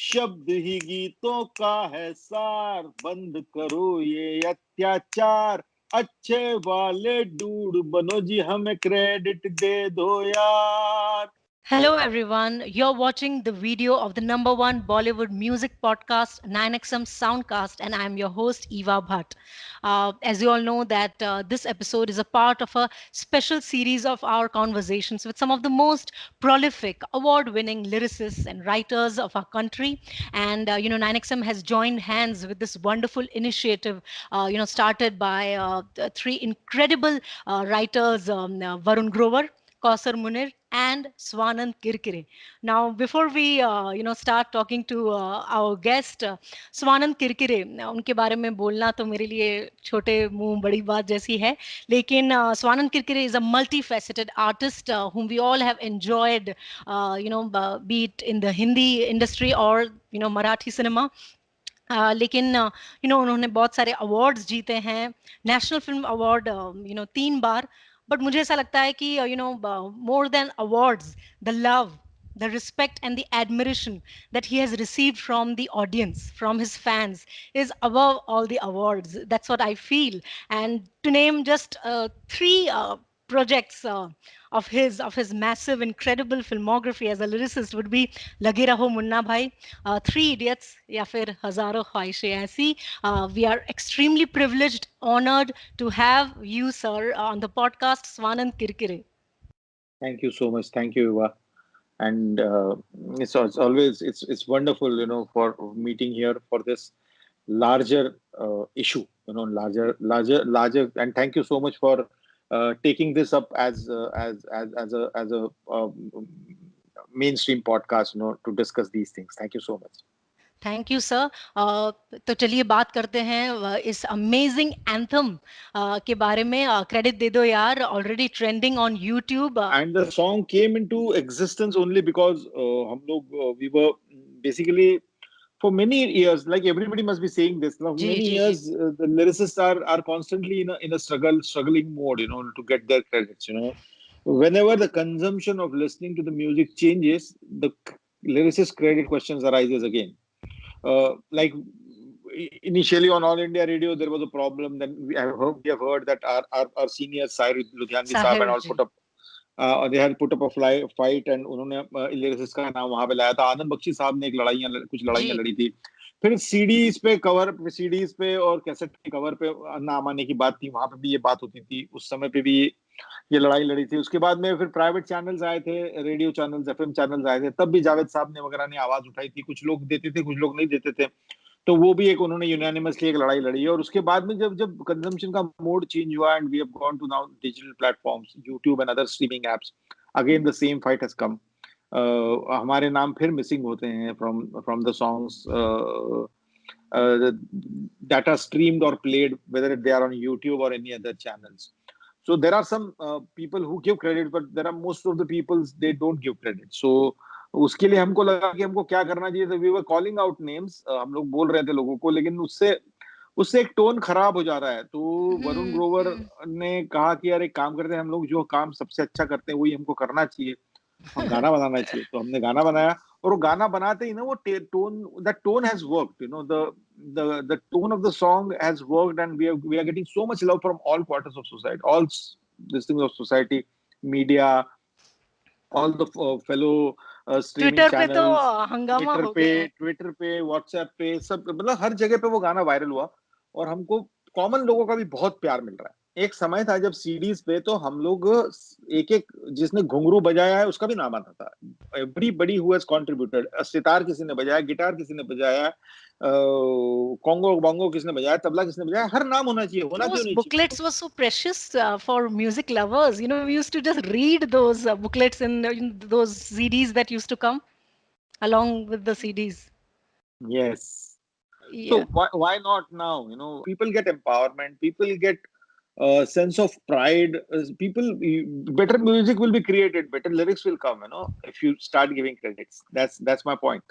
शब्द ही गीतों का है सार, बंद करो ये अत्याचार, अच्छे वाले डूड बनो जी, हमें क्रेडिट दे दो यार। Hello, everyone. You're watching the video of the number one Bollywood music podcast, 9XM Soundcast, and I'm your host, Eva Bhatt. As you all know, that this episode is a part of a special series of our conversations with some of the most prolific, award-winning lyricists and writers of our country. And 9XM has joined hands with this wonderful initiative, started by three incredible writers, Varun Grover, Kausar Munir, and Swanand Kirkire. Now, before we start talking to our guest, Swanand Kirkire, उनके बारे में बोलना तो मेरे लिए छोटे मुंह बड़ी बात जैसी है, लेकिन Swanand Kirkire is a multifaceted artist whom we all have enjoyed, be it in the Hindi industry or Marathi cinema. लेकिन उन्होंने बहुत सारे अवार्ड्स जीते हैं, national film award 3 bar. But मुझे ऐसा लगता है कि more than awards, the love, the respect and the admiration that he has received from the audience, from his fans, is above all the awards. That's what I feel. And to name just three projects of his massive, incredible filmography as a lyricist would be Lage Raho Munna Bhai, Three Idiots, या फिर हजारों ख्वाहिशें ऐसी. We are extremely privileged, honored to have you, sir, on the podcast, Swanand Kirkire. Thank you so much. Thank you, Eva. And it's always it's wonderful, for meeting here for this larger issue, larger. And thank you so much for taking this up as a mainstream podcast, to discuss these things. Thank you so much. Thank you sir. तो चलिए बात करते हैं इस amazing anthem के बारे में. Credit दे दो यार, already trending on YouTube. And the song came into existence only because we were basically for many years, like everybody must be saying this now, जी many जी जी. years the lyricists are constantly in a struggling mode, to get their credits. Whenever the consumption of listening to the music changes, the lyricist credit questions arises again. Like initially on All India Radio, there was a problem. Then we have heard that our senior Sahir Ludhianvi Saab and Sahir all ji. they had put up a fight, and उन्होंने lyricist का नाम वहां पे लाया था. आनंद बख्शी साहब ने कुछ लड़ाइयां जी. लड़ी थी. फिर सीडीज पे और कैसेट के कवर पे नाम आने की बात थी, वहां पे भी ये बात होती थी. उस समय पे भी ये लड़ाई लड़ी थी. उसके बाद में फिर प्राइवेट चैनल्स आए थे, रेडियो चैनल्स, एफएम चैनल्स आए थे. तब भी जावेद साहब ने वगैरह ने आवाज उठाई थी. कुछ लोग देते थे, कुछ लोग नहीं देते थे. तो वो भी एक उन्होंने यूनानिमसली एक लड़ाई लड़ी है. और उसके बाद में जब जब कंजम्पशन का मोड चेंज हुआ, and we have gone to now digital platforms, YouTube and other streaming apps, again the same fight has come. हमारे नाम फिर मिसिंग होते हैं from the songs that are streamed or played, whether they are on YouTube or any other channels. So there are some people who give credit, but there are most of the people they don't give credit. So उसके लिए हमको लगा कि हमको क्या करना चाहिए. We were calling out names, हम लोग बोल रहे थे लोगों को, लेकिन उससे उससे एक टोन खराब हो जा रहा है. तो वरुण ग्रोवर ने कहा कि यार एक काम करते हैं, हम लोग जो काम सबसे अच्छा करते हैं वही हमको करना चाहिए, हम गाना बनाना चाहिए. तो हमने गाना बनाया, और वो गाना बनाते ही ना वो tone has worked, the tone of the song has worked, and we are getting so much love from all quarters of society, all these things of society, media, all the fellow streaming Twitter पे तो channels, हंगामा हो गया है. Twitter पे, WhatsApp पे, सब मतलब हर जगह पे वो गाना वायरल हुआ. और हमको कॉमन लोगों का भी बहुत प्यार मिल रहा है. एक समय था जब सीडीज पे तो हम लोग एक एक, जिसने घुंघरू बजाया है उसका भी नाम आता था. Everybody who has contributed, sitar किसी ने बजाया, गिटार किसी ने बजाया, कॉन्गो बोंगो किसने बजाया, तबला किसने बजाया, हर नाम होना चाहिए. होना क्यों Those नहीं चाहिए? booklets were so precious for music lovers. We used to just read those booklets in those CDs that used to come along with the CDs. Yes. Yeah. So why not now? People get empowerment, people get sense of pride. People, better music will be created, better lyrics will come. If you start giving credits, that's my point.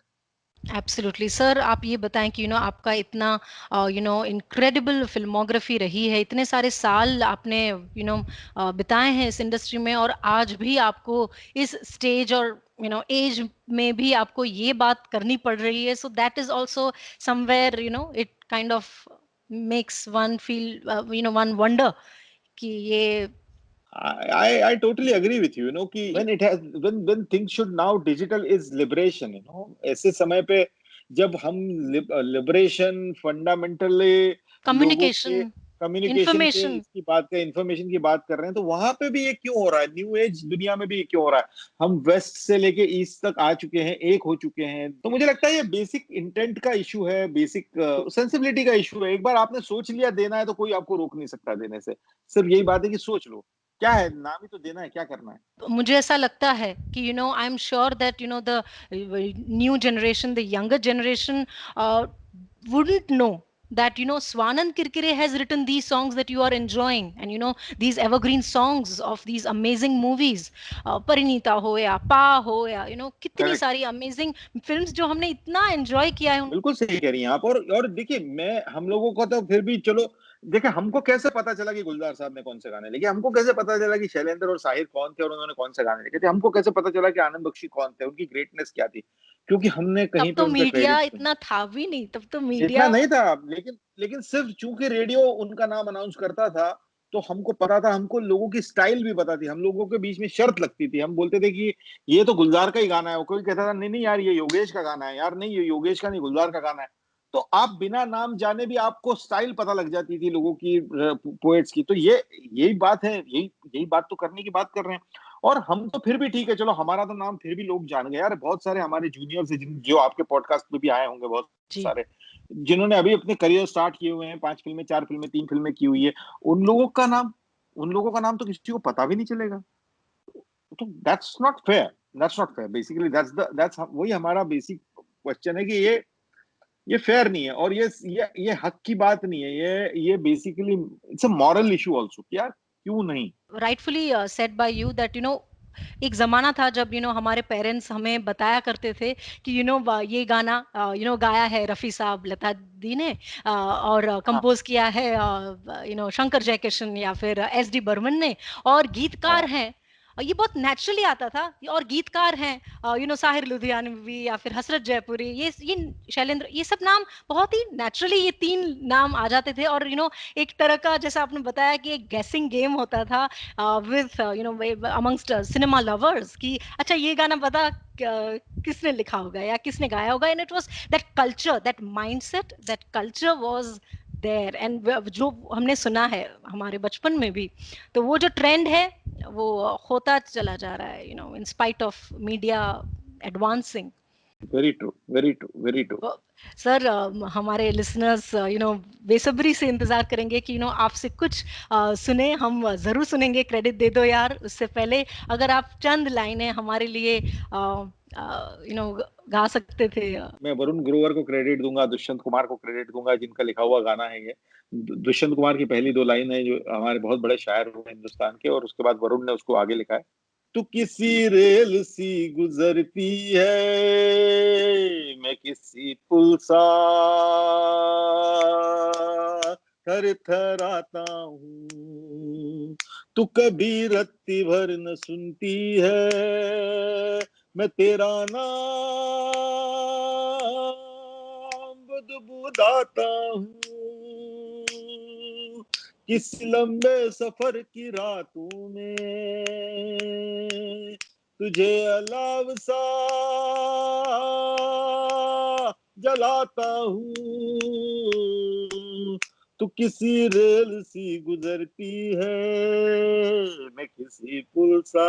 Absolutely sir. आप ये बताएं कि आपका इतना incredible filmography रही है, इतने सारे साल आपने बिताए हैं इस इंडस्ट्री में, और आज भी आपको इस स्टेज और एज में भी आपको ये बात करनी पड़ रही है, so that is also somewhere it kind of makes one feel one wonder कि ये I totally agree with you. You know कि when things should now digital is liberation. You know ऐसे समय पे जब हम लिबरेशन फंडामेंटली लोगों के कम्युनिकेशन, कम्युनिकेशन के इंफॉर्मेशन। इसकी बात कर इंफॉर्मेशन की बात कर रहे हैं, तो वहां पे भी ये क्यों हो रहा है? न्यू एज दुनिया में भी ये क्यों हो रहा है? हम वेस्ट से लेके ईस्ट तक आ चुके हैं, एक हो चुके हैं। तो मुझे लगता है ये बेसिक इंटेंट का इशू है, बेसिक सेंसिबिलिटी का इशू है। एक बार आपने सोच लिया देना है तो कोई आपको रोक नहीं सकता देने से। सिर्फ यही बात है कि सोच लो, क्या है, नाम ही तो देना है, क्या करना है। मुझे ऐसा लगता है कि I am sure that the new generation, the younger generation wouldn't know that Swanand Kirkire has written these songs that you are enjoying, and these evergreen songs of these amazing movies, Parinita हो या पा हो या कितनी correct, सारी amazing films जो हमने इतना enjoy किया है। बिल्कुल सही कह रही हैं आप। और देखिए, मैं हम लोगों को तो फिर भी चलो, देखिए हमको कैसे पता चला कि गुलजार साहब ने कौन से गाने लिखे? हमको कैसे पता चला कि शैलेंद्र और साहिर कौन थे और उन्होंने कौन से गाने लिखे थे? हमको कैसे पता चला कि आनंद बख्शी कौन थे, उनकी ग्रेटनेस क्या थी? क्योंकि हमने तब कहीं पे तो उनका मीडिया क्रेडिट सुना। इतना था भी नहीं, तब तो इतना मीडिया। नहीं था, लेकिन लेकिन सिर्फ चूंकि रेडियो उनका नाम अनाउंस करता था, तो हमको पता था, हमको लोगों की स्टाइल भी पता थी। हम लोगों के बीच में शर्त लगती थी, हम बोलते थे कि ये तो गुलजार का ही गाना है। कोई कहता था नहीं नहीं यार ये योगेश का गाना है, यार नहीं ये योगेश का नहीं गुलजार का गाना है। तो आप बिना नाम जाने भी आपको स्टाइल पता लग जाती थी लोगों की, पोएट्स की। तो ये यही बात है, यही यही बात तो करने की बात कर रहे हैं। और हम तो फिर भी ठीक है, चलो हमारा तो नाम फिर भी लोग जान गए यार। बहुत सारे हमारे जूनियर्स जो आपके पॉडकास्ट में भी आए होंगे, बहुत जी। सारे जिन्होंने अभी अपने करियर स्टार्ट किए हुए हैं, 5 फिल्में, 4 फिल्में, 3 फिल्में की हुई है, उन लोगों का नाम तो किसी को पता भी नहीं चलेगा। तो that's not fair, that's not fair. Basically that's वही हमारा बेसिक क्वेश्चन है कि ये फेयर नहीं है। और ये हक की बात नहीं है। ये basically it's a moral issue also, यार क्यों नहीं? Rightfully said bye you that एक जमाना था जब हमारे पेरेंट्स हमें बताया करते थे कि ये गाना गाया है रफी साहब, लता दी ने, और हाँ कंपोज किया है शंकर जयकिशन या फिर एस डी बर्मन ने, और गीतकार हाँ हैं, ये बहुत नेचुरली आता था, और गीतकार हैं साहिर लुधियानवी या फिर हसरत जयपुरी, ये शैलेंद्र, ये सब नाम बहुत ही नेचुरली, ये तीन नाम आ जाते थे। और एक तरह का, जैसा आपने बताया कि एक गैसिंग गेम होता था with amongst सिनेमा लवर्स, कि अच्छा ये गाना बता किसने लिखा होगा या किसने गाया होगा, and it was that culture, that mindset, that culture was there, and जो हमने सुना है हमारे बचपन में भी, तो वो जो ट्रेंड है वो होता चला जा रहा है in spite of media advancing. Very true, very true, very true. Sir, हमारे लिसनर्स बेसब्री से इंतजार करेंगे कि आपसे कुछ सुने, हम जरूर सुनेंगे। क्रेडिट दे दो यार। उससे पहले अगर आप चंद लाइनें हमारे लिए गा सकते थे। मैं वरुण ग्रोवर को क्रेडिट दूंगा, दुष्यंत कुमार को क्रेडिट दूंगा, जिनका लिखा हुआ गाना है ये। दुष्यंत कुमार की पहली 2 लाइन है जो हमारे बहुत बड़े शायर हुए हिंदुस्तान के, और उसके बाद वरुण ने उसको आगे लिखा है। तू किसी रेल सी गुजरती है, मैं किसी पुल सा थर थर आता हूँ। तू कभी रत्ती भर न सुनती है, मैं तेरा नाम बुदबुदाता हूँ। किस लंबे सफर की रातों में तुझे अलाव सा जलाता हूँ। तू किसी रेल सी गुजरती है, मैं किसी पुल सा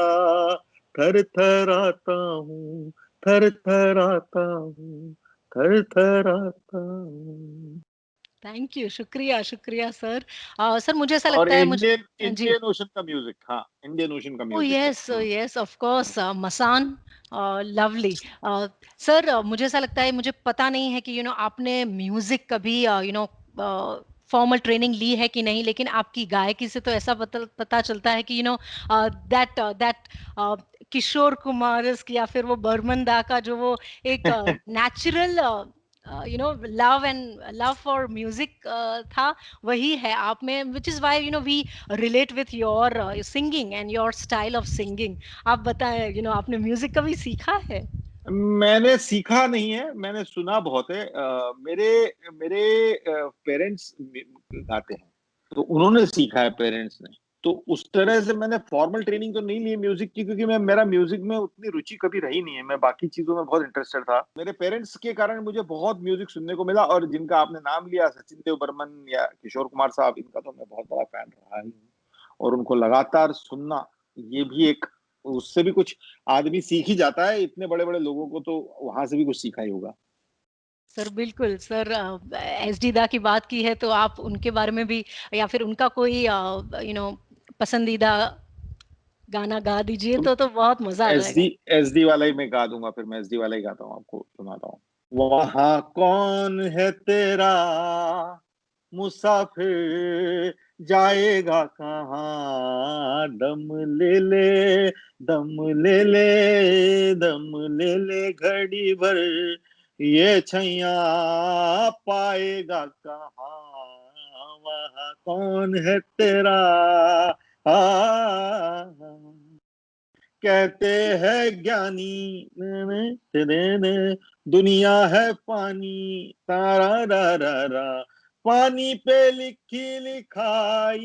थर थर आता हूँ, थर थर आता हूँ, थर थर आता हूँ। थैंक यू, शुक्रिया शुक्रिया सर। सर, मुझे ऐसा और लगता है मुझे। इंडियन जी। इंडियन ओशन का म्यूजिक, हाँ इंडियन ओशन का ओ म्यूजिक है। Yes yes, of course, Masaan, lovely. Sir, मुझे ऐसा लगता है, मुझे पता नहीं है कि आपने म्यूजिक कभी फॉर्मल ट्रेनिंग ली है कि नहीं, लेकिन आपकी गायकी से तो ऐसा पता चलता है कि दैट दैट किशोर कुमार या फिर वो बर्मन दा का जो वो एक नेचुरल लव फॉर म्यूजिक था, वही है आप में, which is why we relate with your singing and your style of singing. आप बताएं, आपने म्यूजिक कभी सीखा है? मैंने सीखा नहीं है, मैंने सुना बहुत है। मेरे मेरे पेरेंट्स गाते हैं, तो उन्होंने सीखा है पेरेंट्स ने। तो उस तरह से मैंने फॉर्मल ट्रेनिंग तो नहीं ली म्यूजिक की, क्योंकि मेरा म्यूजिक में उतनी रुचि कभी रही नहीं है। मैं बाकी चीजों में बहुत इंटरेस्टेड था। मेरे पेरेंट्स के कारण मुझे बहुत म्यूजिक सुनने को मिला, और जिनका आपने नाम लिया, सचिन देव बर्मन या किशोर कुमार साहब, इनका तो मैं बहुत बड़ा फैन रहा ही हूँ। और उनको लगातार सुनना, ये भी एक, उससे भी कुछ आदमी सीख ही जाता है। इतने बड़े बड़े लोगों को तो वहां से भी कुछ सीखा ही होगा। सर बिल्कुल सर, एस डी दा की बात की है तो आप उनके बारे में भी, या फिर उनका कोई पसंदीदा गाना गा दीजिए, तो तो बहुत मजा आ एस डी जाएगा। एस डी वाला ही मैं गा दूंगा। फिर मैं एस डी वाला ही गाता हूँ, आपको सुनाता हूँ। वहां कौन है तेरा मुसाफिर, जाएगा कहाँ, दम ले ले, दम ले ले, दम ले ले घड़ी भर, ये छैया पाएगा कहाँ, वहां कौन है तेरा। आ, कहते हैं ज्ञानी, ने, ने, दुनिया है पानी, तारा रा रा रा, पानी पे लिखी लिखाई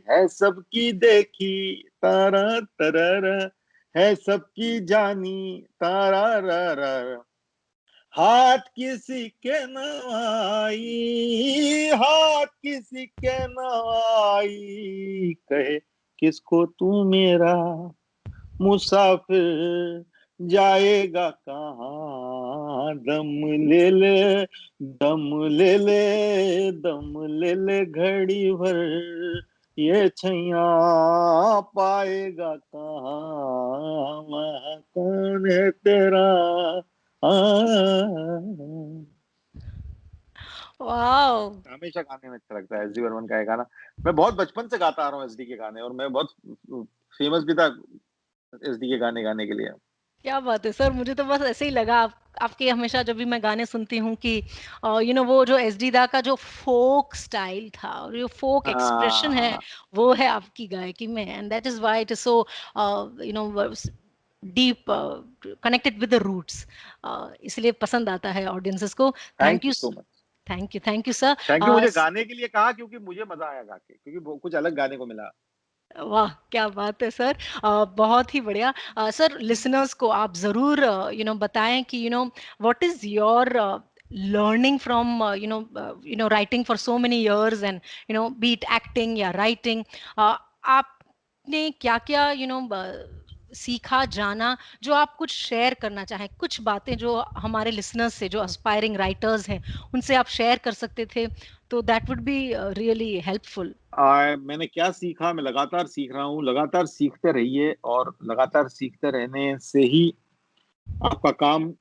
है सबकी देखी, तारा तररा, है सबकी जानी, तारा रा रा रा, हाथ किसी के नवाई, हाथ किसी के नवाई, कहे किसको तू मेरा मुसाफिर, जाएगा कहाँ, दम ले ले, दम ले ले, दम ले ले घड़ी भर, ये छैया पाएगा कहाँ, वहाँ कौन है तेरा। वाओ। हमेशा गाने में अच्छा लगता है एस डी बर्मन का ये गाना। मैं बहुत बचपन से गाता आ रहा हूँ एस डी के गाने, और मैं बहुत फेमस भी था एस डी के गाने गाने के लिए। क्या बात है सर, मुझे तो बस ऐसे ही लगा, आपके हमेशा जब भी मैं गाने सुनती हूँ कि वो जो एस डी दा का जो फोक स्टाइल था और जो फोक एक्सप्रेशन है, हाँ, वो है आपकी गायकी में, and that is why it is so you know deep connected with the roots. इसलिए पसंद आता है ऑडियंसेस को। Thank thank you, you so much. Thank you sir. Thank you मुझे गाने के लिए कहा, क्योंकि मुझे मजा आया गा के, क्योंकि कुछ अलग गाने को मिला। वाह क्या बात है सर, बहुत ही बढ़िया। सर लिसनर्स को आप जरूर बताएं कि what is your learning from writing for so many years, and be it acting या writing, आपने क्या क्या सीखा जाना, जो आप कुछ शेयर करना चाहें, कुछ बातें जो हमारे लिसनर्स से, जो एस्पायरिंग राइटर्स हैं, उनसे आप शेयर कर सकते थे, तो that would be really helpful. मैंने क्या सीखा, मैं लगातार सीख रहा हूँ। लगातार सीखते रहिए, और लगातार सीखते रहने से ही आपका काम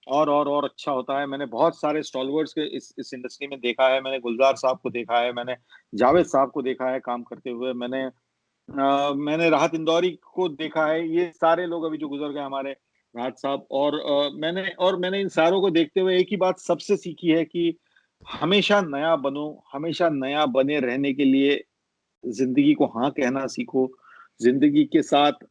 और अच्छा होता है। मैंने बहुत सारे स्टॉलवर्ड्स के इस इंडस्ट्री में देखा है। मैंने गुलजार साहब को देखा है, मैंने जावेद साहब को देखा है काम करते हुए, मैंने राहत इंदौरी को देखा है। ये सारे लोग अभी जो गुजर गए हमारे, राहत साहब, और मैंने इन सारों को देखते हुए एक ही बात सबसे सीखी है कि हमेशा नया बनो। हमेशा नया बने रहने के लिए जिंदगी को हाँ कहना सीखो। जिंदगी के साथ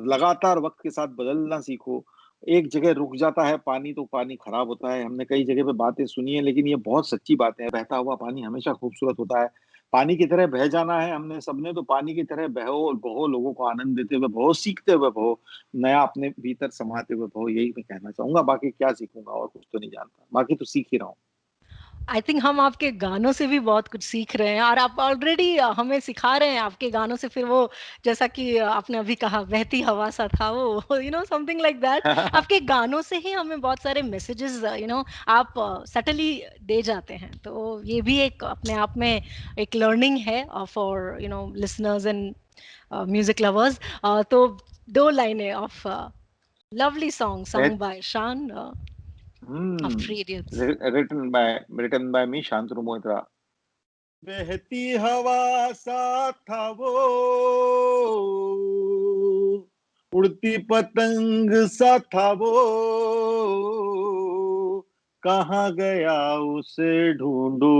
लगातार वक्त के साथ बदलना सीखो। एक जगह रुक जाता है पानी तो पानी खराब होता है। हमने कई जगह पे बातें सुनी है, लेकिन ये बहुत सच्ची बात है। बहता हुआ पानी हमेशा खूबसूरत होता है। पानी की तरह बह जाना है हमने सबने, तो पानी की तरह बहो बहो, लोगों को आनंद देते हुए बहो, सीखते हुए बहो, नया अपने भीतर समाते हुए बहो। यही मैं कहना चाहूंगा। बाकी क्या सीखूंगा, और कुछ तो नहीं जानता। बाकी तो सीख ही रहा हूँ। आई थिंक हम आपके गानों से भी बहुत कुछ सीख रहे हैं, और आप ऑलरेडी हमें सिखा रहे हैं आपके गानों से। फिर वो, जैसा कि आपने अभी कहा, बहती हवा सा था वो, समथिंग लाइक दैट। आपके गानों से ही हमें बहुत सारे मैसेजेस आप सटली दे जाते हैं, तो ये भी एक अपने आप में एक लर्निंग है for listeners and music lovers. तो दो लाइनें ऑफ लवली सॉन्ग बहत sung by Shaan of Three Idiots। Written by me, Shantanu Moitra. बहती हवा सा था वो, उड़ती पतंग सा था वो, कहाँ गया उसे ढूंढू,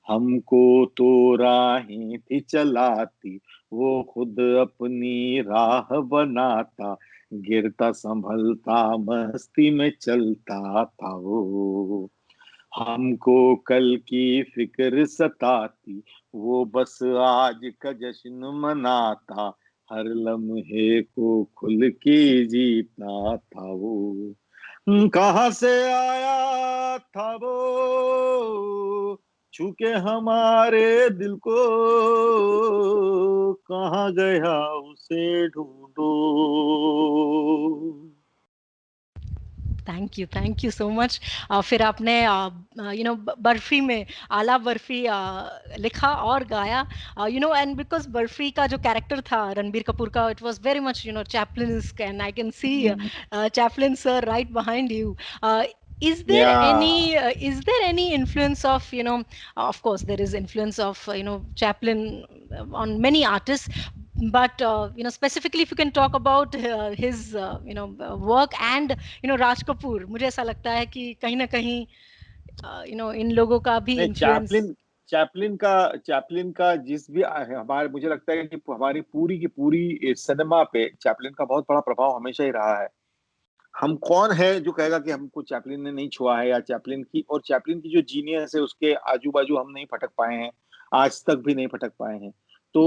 हमको तो राहें थी चलाती, वो खुद अपनी राह बनाता, गिरता संभलता मस्ती में चलता था वो। हमको कल की फिक्र सताती, वो बस आज का जश्न मनाता, हर लम्हे को खुल के जीता था वो। कहाँ से आया था वो, छू के हमारे दिल को, कहाँ गया उसे ढूंढो। Thank you so much. फिर आपने बर्फी में आला बर्फी लिखा और गाया, एंड बिकॉज बर्फी का जो कैरेक्टर था रणबीर कपूर का, it was very much Chaplin's, and I can see Chaplin sir right behind you. Is there any influence of, of course there is influence of Chaplin on many artists, but specifically if you can talk about his work and Raj Kapoor, मुझे ऐसा लगता है कि कहीं ना कहीं इन लोगों का भी नहीं, इन्फ्लुएंस। चैपलिन का जिस भी हमारे, मुझे लगता है कि हमारी पूरी की पूरी सिनेमा पे चैपलिन का बहुत बड़ा प्रभाव हमेशा ही रहा है। हम कौन है जो कहेगा कि हमको चैपलिन ने नहीं छुआ है, या चैपलिन की, और चैपलिन की जो जीनियस है उसके आजू बाजू हम नहीं फटक पाए हैं, आज तक भी नहीं फटक पाए हैं। तो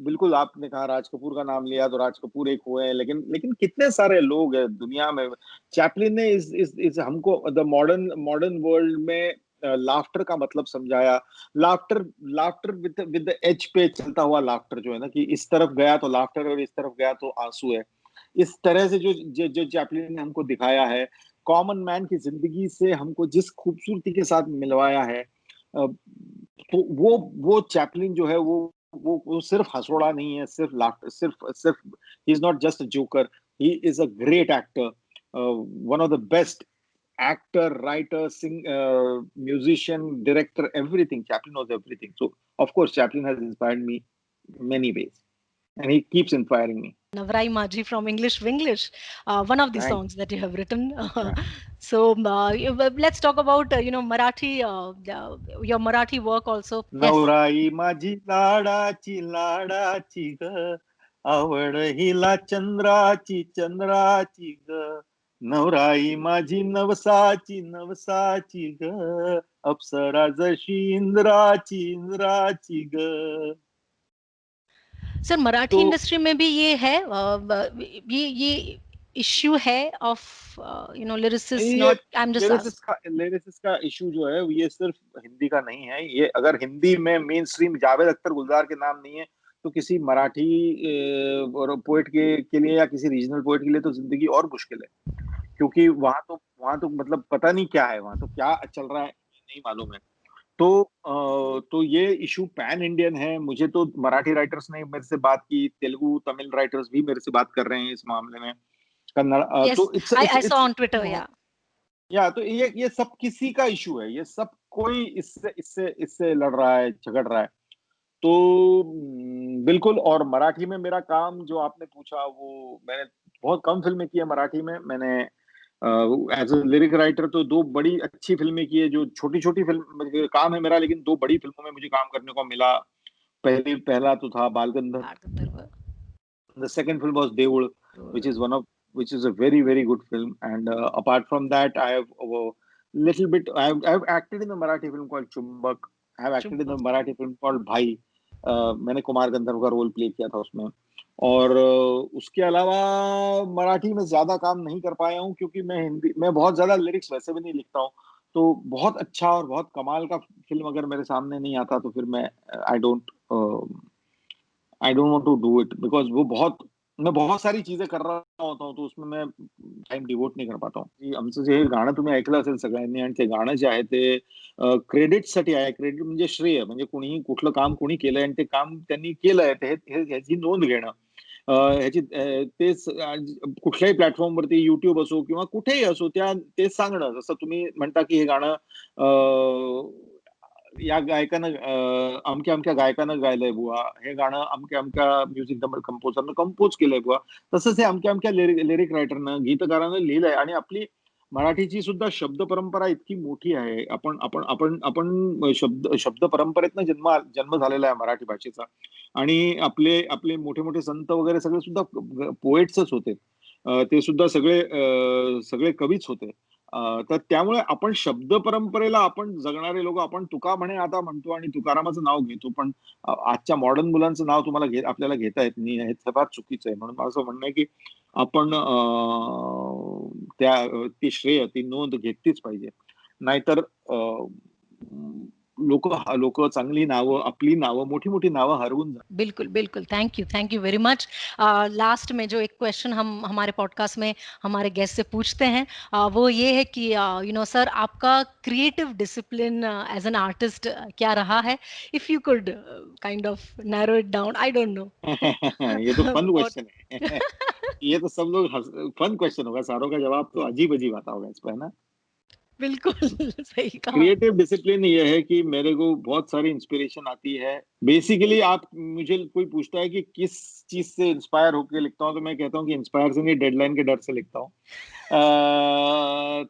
बिल्कुल आपने कहा राज कपूर का नाम लिया, तो राज कपूर एक हुए हैं, लेकिन लेकिन कितने सारे लोग हैं दुनिया में। चैपलिन ने इस हमको द मॉडर्न मॉडर्न वर्ल्ड में लाफ्टर का मतलब समझाया। Laughter laughter with the edge पे चलता हुआ लाफ्टर जो है ना, कि इस तरफ गया तो लाफ्टर और इस तरफ गया तो आंसू है। इस तरह से जो चैपलिन ने हमको दिखाया है, कॉमन मैन की जिंदगी से हमको जिस खूबसूरती के साथ मिलवाया है, तो वो चैपलिन जो है वो सिर्फ हंसोड़ा नहीं है, सिर्फ लाफ्टर, सिर्फ सिर्फ he is not just a joker, he is a great actor, one of the best actor, writer, musician, director, everything. Chaplin was everything. So, of course, Chaplin has inspired me many ways, and he keeps inspiring me. Navrai Maji from English Winglish, one of the Thank songs that you have written. you. So let's talk about Marathi, your Marathi work also. Yes. नवराई माझी लाडाची लाडाची ग, आवड हिला चंद्राची चंद्राची ग, नवराई माझी नवसाची नवसाची ग, अप्सरा जशी इंद्राची इंद्राची ग। सर मराठी तो इंडस्ट्री में भी ये है, ये इश्यू है ऑफ लिरिसिस्ट ये not, I am just ask. Lyricist का इशू जो है, ये सिर्फ हिंदी का नहीं है। ये अगर हिंदी में मेन स्ट्रीम जावेद अख्तर गुलजार के नाम नहीं है, तो किसी मराठी पोएट के लिए या किसी रीजनल पोएट के लिए तो जिंदगी और मुश्किल है, क्योंकि वहां तो मतलब पता नहीं क्या है, वहां तो क्या चल रहा है नहीं मालूम है। तो ये इशू पैन इंडियन है। मुझे तो मराठी राइटर्स ने मेरे से बात की, तेलुगु तमिल राइटर्स भी मेरे से बात कर रहे हैं इस मामले में, कन्नड़, यस, तो it's I it's saw on Twitter, या या तो ये सब किसी का इशू है, ये सब कोई इससे इससे इससे लड़ रहा है, झगड़ रहा है। तो बिल्कुल। और मराठी में मेरा काम जो आपने पूछा, वो मैंने बहुत कम फिल्में की है मराठी में। मैंने एज अ लिरिक राइटर तो दो बड़ी अच्छी फिल्में की है, जो छोटी छोटी फिल्म काम है मेरा, लेकिन दो बड़ी फिल्मों में मुझे काम करने को मिला। पहला तो था बाल गंधर्व, बात गंधर्व। the second film was Deul, which is which is a very very good film. And apart from that, I have a little bit. I have acted in a Marathi film called Chumbak. I have acted in a चुंबक। Marathi film called Bhai. मैंने कुमार गंधर्व का role play किया था उसमें। और उसके अलावा मराठी में ज्यादा काम नहीं कर पाया हूँ, क्योंकि मैं बहुत ज्यादा लिरिक्स वैसे भी नहीं लिखता हूँ। तो बहुत अच्छा और बहुत कमाल का फिल्म अगर मेरे सामने नहीं आता, तो फिर I don't I don't want to do it, because मैं बहुत सारी चीजें कर रहा होता हूँ, तो उसमें मैं टाइम डिवोट नाही कर पाता हूँ। की आमचं जे गाणं तुम्ही ऐकलं असेल सगळ्यांनी, आणि ते गाणं जे आहे ते क्रेडिटसाठी आहे. क्रेडिट म्हणजे श्रेय, म्हणजे कुणीही कुठलं काम कोणी केलंय आणि ते काम त्यांनी केलंय, ह्याची नोंद घेणं, ह्याची तेच कुठल्याही प्लॅटफॉर्मवरती युट्यूब असो किंवा कुठेही असो, ते सांगणं. जसं तुम्ही म्हणता की हे गाणं या गायकानं अमक्या अमक्या गायकानं गायलंय बुवा, हे गाणं अमक्या अमक्या म्युझिक कंपोजरनं कंपोज केलंय बुवा, तसंच हे अमक्या अमक्या लिरिक रायटरनं, गीतकारानं लिहिलंय, आणि आपली मराठीची सुद्धा शब्द परंपरा इतकी मोठी आहे. आपण आपण आपण आपण शब्द परंपरेतनं जन्म झालेला आहे मराठी भाषेचा. आणि आपले आपले मोठे मोठे संत वगैरे सगळे सुद्धा पोएट्सच होते. ते सुद्धा सगळे कवीच होते. तर त्यामुळे आपण शब्द परंपरेला आपण जगणारे लोक, आपण तुका म्हणे आता म्हणतो आणि तुकारामाचं नाव घेतो, पण आजच्या मॉडर्न मुलांचं नाव आपल्याला घेता येत नाही, हे फार चुकीचं आहे. म्हणून मला असं म्हणणं आहे की आपण ती श्रेय, ती नोंद घेतलीच पाहिजे. नाहीतर लोक लोक चांगली नावं, आपली नावं, मोठी मोठी नावं हरवून जातात. बिल्कुल बिल्कुल, thank you very much. Last में जो एक क्वेश्चन हम हमारे पॉडकास्ट में हमारे गेस्ट से पूछते हैं, वो ये है कि सर, आपका creative discipline as an artist क्या रहा है? If you could kind of narrow it down, I don't know. ये तो फन क्वेश्चन है। ये तो सब लोग फन क्वेश्चन होगा, सारों का जवाब तो अजीब अजीब आता होगा इस पर, है ना। बिल्कुल सही कहा। क्रिएटिव डिसिप्लिन ये है कि मेरे को बहुत सारी इंस्पिरेशन आती है। बेसिकली आप मुझे कोई पूछता है कि किस चीज से इंस्पायर होकर लिखता हूँ, तो मैं कहता हूँ कि इंस्पायर से नहीं, डेडलाइन के डर से लिखता हूँ।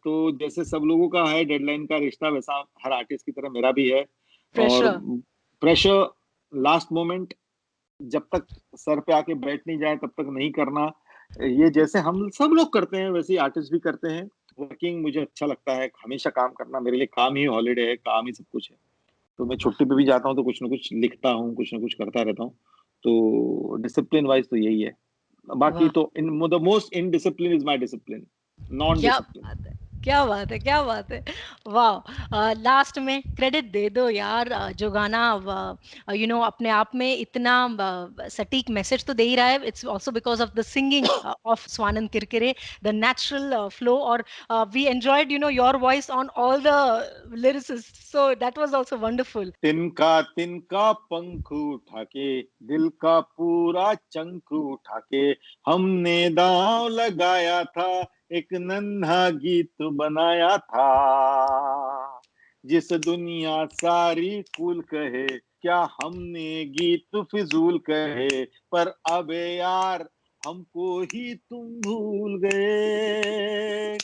तो जैसे सब लोगों का है डेडलाइन का रिश्ता, वैसा हर आर्टिस्ट की तरह मेरा भी है। और प्रेशर। प्रेशर, लास्ट मोमेंट, जब तक सर पे आके बैठ नहीं जाए तब तक नहीं करना। ये जैसे हम सब लोग करते हैं वैसे ही आर्टिस्ट भी करते हैं। वर्किंग मुझे अच्छा लगता है, हमेशा काम करना मेरे लिए काम ही हॉलिडे है, काम ही सब कुछ है। तो मैं छुट्टी पे भी जाता हूँ तो कुछ ना कुछ लिखता हूँ, कुछ ना कुछ करता रहता हूँ। तो डिसिप्लिन वाइज तो यही है। बाकी वाह, तो in the most indiscipline is my discipline, non क्या डिसिप्लिन। बात है, क्या बात है, क्या बात है। वाह, लास्ट में क्रेडिट दे दो यार। जो गाना अपने आप में इतना सटीक मैसेज तो दे ही रहा है। It's also because of the singing of Swanand Kirkire, the natural flow, और we enjoyed your voice on all the lyricist, so that was also wonderful. तिनका तिनका पंख उठा के, दिल का पूरा चंक उठा के, हमने दांव लगाया था, एक नन्हा गीत बनाया था। जिस दुनिया सारी फूल कहे, क्या हमने गीत फिजूल कहे, पर अब यार हमको ही तुम भूल गए।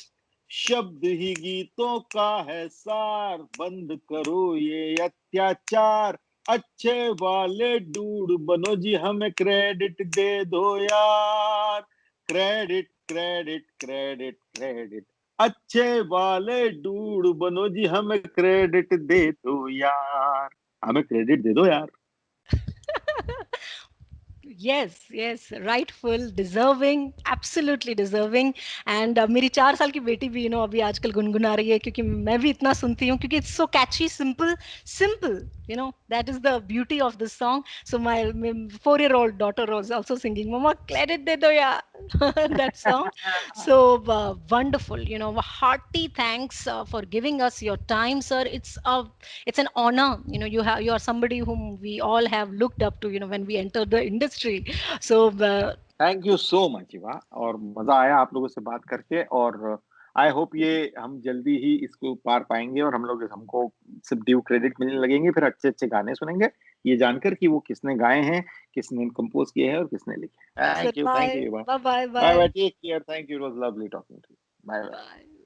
शब्द ही गीतों का है सार, बंद करो ये अत्याचार। अच्छे वाले डूड बनो जी, हमें क्रेडिट दे दो यार। क्रेडिट क्रेडिट क्रेडिट क्रेडिट, अच्छे वाले डूड बनो जी, हमें क्रेडिट दे दो यार। हमें क्रेडिट दे दो यार। Yes yes, rightful, deserving, absolutely deserving. And मेरी 4 साल की बेटी भी अभी आजकल गुनगुना रही है, क्योंकि मैं भी इतना सुनती हूँ, क्योंकि it's so catchy, simple, simple, that is the beauty of this song. So my 4-year-old daughter was also singing, mama credit de do ya, that song. So wonderful, hearty thanks for giving us your time, sir. It's an honor. You are somebody whom we all have looked up to, when we entered the industry. So thank you so much Eva, और मजा आया आप लोगों से बात करके। और I hope ये हम जल्दी ही इसको पार पाएंगे और हमको सिर्फ ड्यू क्रेडिट मिलने लगेंगे, फिर अच्छे अच्छे गाने सुनेंगे, ये जानकर कि वो किसने गाए हैं, किसने कंपोज किए हैं और किसने लिखे हैं। sir, thank you bye Eva. bye bye bye bye bye, take care, thank you, it was lovely talking to you. Bye bye. bye।